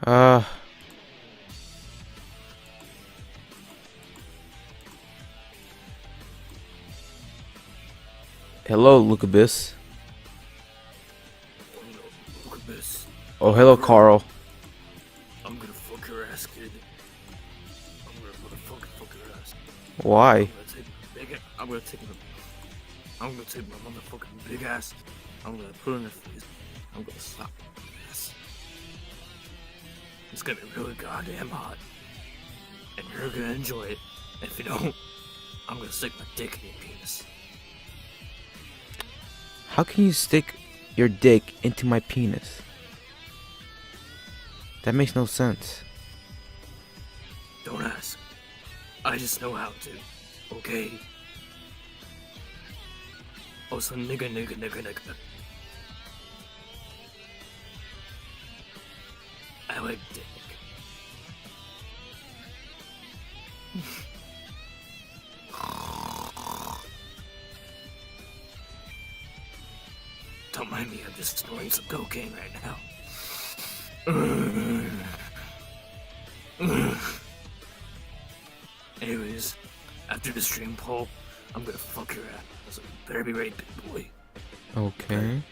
Uh, Hello, Lucabis. Look at this. Oh, hello, Carl. I'm gonna fuck your ass, kid. I'm gonna motherfucking fuck your ass. Why? I'm gonna take my motherfucking big ass. I'm gonna put it in her face. I'm gonna slap her ass. It's gonna be really goddamn hot. And you're gonna enjoy it. And if you don't, I'm gonna stick my dick in your penis. How can you stick your dick into my penis? That makes no sense. Don't ask. I just know how to. Okay? Also, nigga. I like dick. Don't mind me, I'm just snorting some cocaine right now. Anyways, after the stream poll, I'm gonna fuck your ass. So you better be ready, big boy. Okay.